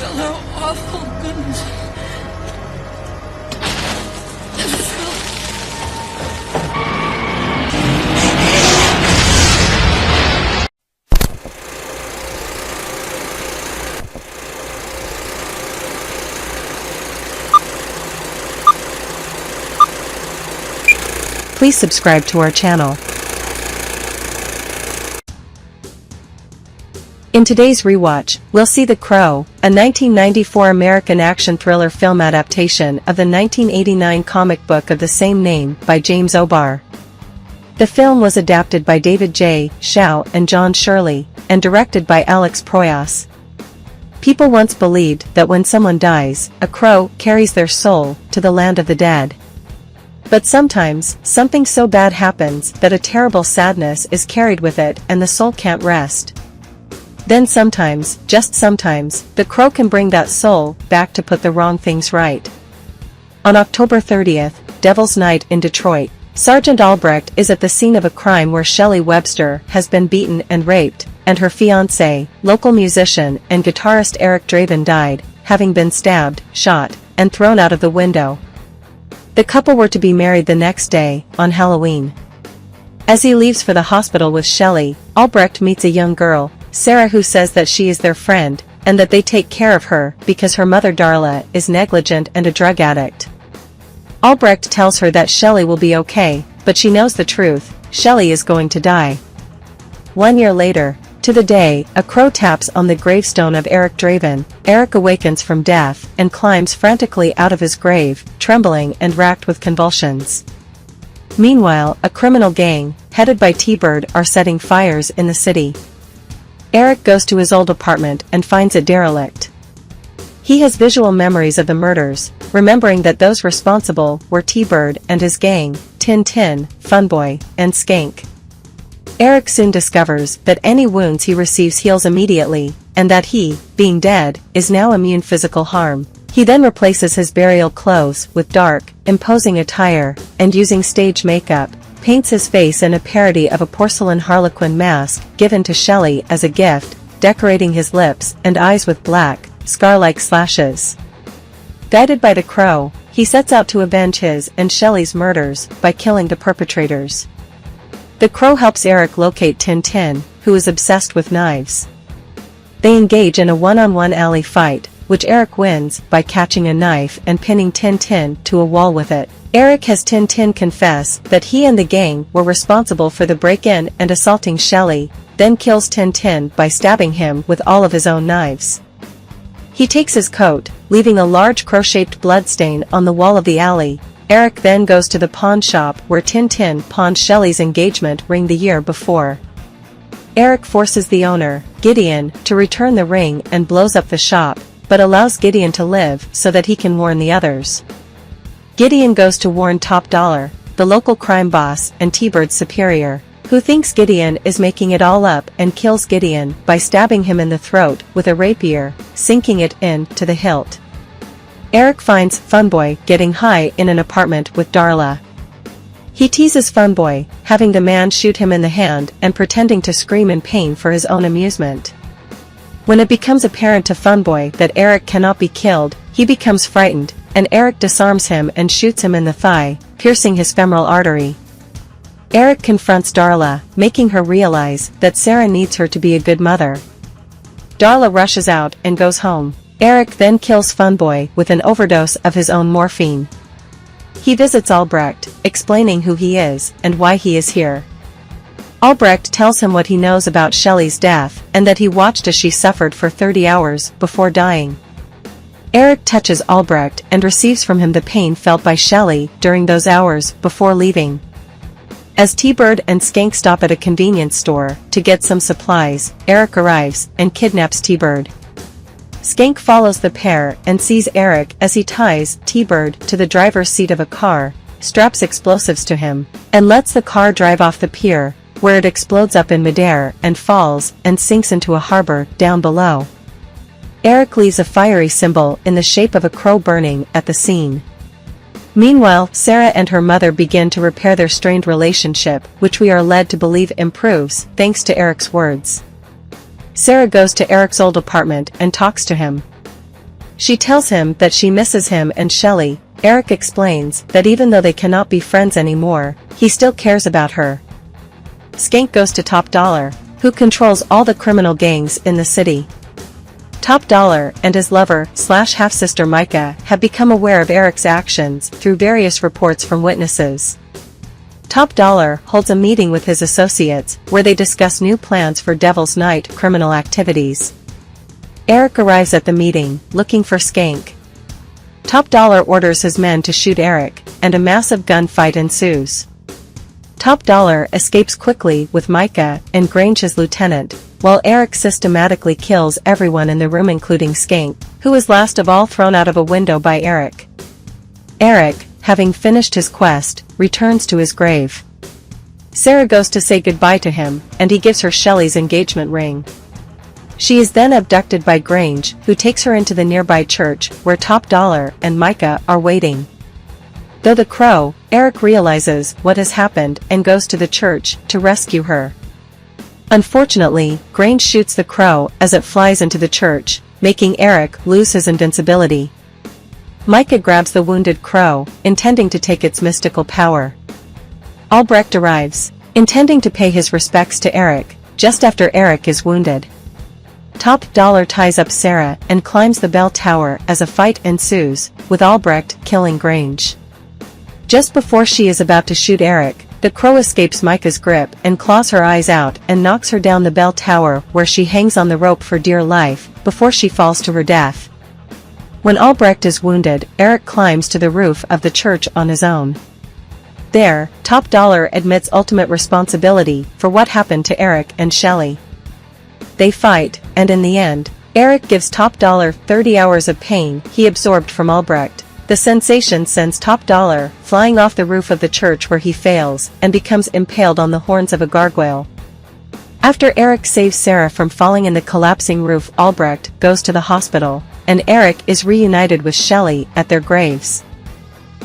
Hello, awful goodness. Please subscribe to our channel. In today's rewatch, we'll see The Crow, a 1994 American action thriller film adaptation of the 1989 comic book of the same name by James O'Barr. The film was adapted by David J. Schow and John Shirley, and directed by Alex Proyas. People once believed that when someone dies, a crow carries their soul to the land of the dead. But sometimes, something so bad happens that a terrible sadness is carried with it and the soul can't rest. Then sometimes, just sometimes, the crow can bring that soul back to put the wrong things right. On October 30th, Devil's Night in Detroit, Sergeant Albrecht is at the scene of a crime where Shelley Webster has been beaten and raped, and her fiancé, local musician and guitarist Eric Draven died, having been stabbed, shot, and thrown out of the window. The couple were to be married the next day, on Halloween. As he leaves for the hospital with Shelley, Albrecht meets a young girl, Sarah, who says that she is their friend, and that they take care of her because her mother Darla is negligent and a drug addict. Albrecht tells her that Shelley will be okay, but she knows the truth, Shelley is going to die. 1 year later, to the day, a crow taps on the gravestone of Eric Draven. Eric awakens from death and climbs frantically out of his grave, trembling and racked with convulsions. Meanwhile, a criminal gang, headed by T-Bird, are setting fires in the city. Eric goes to his old apartment and finds it derelict. He has visual memories of the murders, remembering that those responsible were T-Bird and his gang, Tin Tin, Funboy, and Skank. Eric soon discovers that any wounds he receives heals immediately, and that he, being dead, is now immune to physical harm. He then replaces his burial clothes with dark, imposing attire, and using stage makeup, paints his face in a parody of a porcelain harlequin mask given to Shelley as a gift, decorating his lips and eyes with black, scar-like slashes. Guided by the crow, he sets out to avenge his and Shelley's murders by killing the perpetrators. The crow helps Eric locate Tin Tin, who is obsessed with knives. They engage in a one-on-one alley fight, which Eric wins by catching a knife and pinning Tin Tin to a wall with it. Eric has Tin Tin confess that he and the gang were responsible for the break-in and assaulting Shelley, then kills Tin Tin by stabbing him with all of his own knives. He takes his coat, leaving a large crow-shaped bloodstain on the wall of the alley. Eric then goes to the pawn shop where Tin Tin pawned Shelley's engagement ring the year before. Eric forces the owner, Gideon, to return the ring and blows up the shop, but allows Gideon to live so that he can warn the others. Gideon goes to warn Top Dollar, the local crime boss and T-Bird's superior, who thinks Gideon is making it all up and kills Gideon by stabbing him in the throat with a rapier, sinking it in to the hilt. Eric finds Funboy getting high in an apartment with Darla. He teases Funboy, having the man shoot him in the hand and pretending to scream in pain for his own amusement. When it becomes apparent to Funboy that Eric cannot be killed, he becomes frightened, and Eric disarms him and shoots him in the thigh, piercing his femoral artery. Eric confronts Darla, making her realize that Sarah needs her to be a good mother. Darla rushes out and goes home. Eric then kills Funboy with an overdose of his own morphine. He visits Albrecht, explaining who he is and why he is here. Albrecht tells him what he knows about Shelley's death and that he watched as she suffered for 30 hours before dying. Eric touches Albrecht and receives from him the pain felt by Shelley during those hours before leaving. As T-Bird and Skank stop at a convenience store to get some supplies, Eric arrives and kidnaps T-Bird. Skank follows the pair and sees Eric as he ties T-Bird to the driver's seat of a car, straps explosives to him, and lets the car drive off the pier, where it explodes up in midair and falls and sinks into a harbor down below. Eric leaves a fiery symbol in the shape of a crow burning at the scene. Meanwhile, Sarah and her mother begin to repair their strained relationship, which we are led to believe improves thanks to Eric's words. Sarah goes to Eric's old apartment and talks to him. She tells him that she misses him and Shelley. Eric explains that even though they cannot be friends anymore, he still cares about her. Skank goes to Top Dollar, who controls all the criminal gangs in the city. Top Dollar and his lover/half-sister Micah have become aware of Eric's actions through various reports from witnesses. Top Dollar holds a meeting with his associates where they discuss new plans for Devil's Night criminal activities. Eric arrives at the meeting, looking for Skank. Top Dollar orders his men to shoot Eric, and a massive gunfight ensues. Top Dollar escapes quickly with Micah and Grange his lieutenant, while Eric systematically kills everyone in the room including Skank, who is last of all thrown out of a window by Eric. Eric, having finished his quest, returns to his grave. Sarah goes to say goodbye to him, and he gives her Shelley's engagement ring. She is then abducted by Grange, who takes her into the nearby church, where Top Dollar and Micah are waiting. Though the Crow, Eric realizes what has happened and goes to the church to rescue her. Unfortunately, Grange shoots the Crow as it flies into the church, making Eric lose his invincibility. Micah grabs the wounded Crow, intending to take its mystical power. Albrecht arrives, intending to pay his respects to Eric, just after Eric is wounded. Top Dollar ties up Sarah and climbs the bell tower as a fight ensues, with Albrecht killing Grange. Just before she is about to shoot Eric, the Crow escapes Micah's grip and claws her eyes out and knocks her down the bell tower where she hangs on the rope for dear life, before she falls to her death. When Albrecht is wounded, Eric climbs to the roof of the church on his own. There, Top Dollar admits ultimate responsibility for what happened to Eric and Shelley. They fight, and in the end, Eric gives Top Dollar 30 hours of pain he absorbed from Albrecht. The sensation sends Top Dollar flying off the roof of the church where he fails and becomes impaled on the horns of a gargoyle. After Eric saves Sarah from falling in the collapsing roof, Albrecht goes to the hospital, and Eric is reunited with Shelley at their graves.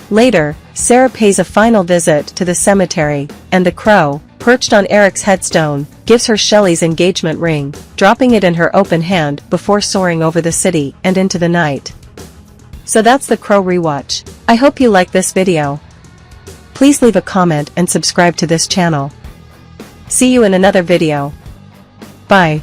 Later, Sarah pays a final visit to the cemetery, and the Crow, perched on Eric's headstone, gives her Shelley's engagement ring, dropping it in her open hand before soaring over the city and into the night. So that's the Crow rewatch. I hope you like this video. Please leave a comment and subscribe to this channel. See you in another video. Bye.